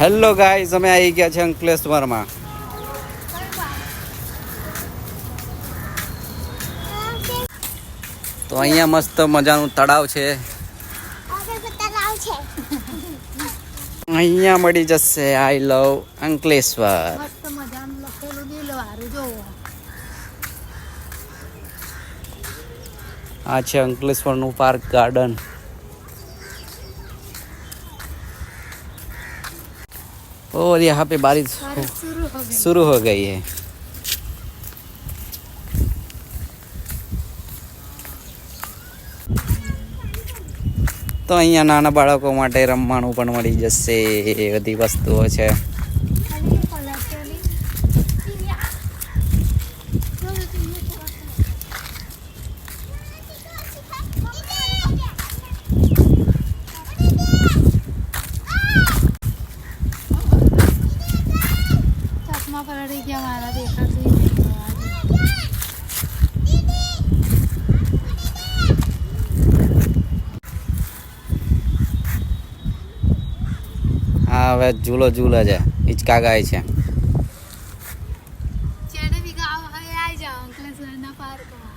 Hello guys, અમે આવી ગયા છે અંકલેશ્વરમાં. તો અહીંયા મસ્ત મજાનું તળાવ છે. અહીંયા મળી જશે આઈ લવ અંકલેશ્વર. આ છે અંકલેશ્વરનું પાર્ક ગાર્ડન. और यहाँ पे बारिश शुरू हो गई है. તો અહીંયા નાના બાળકો માટે રમવાનું પણ મળી જશે. એ બધી વસ્તુઓ છે. હા, હવે ઝૂલો ઝૂલે છે, હિંચકા ગાય છે. જેને બી ગાવ હવે આવી જાવ અંકલેશ્વરના પાર્કમાં.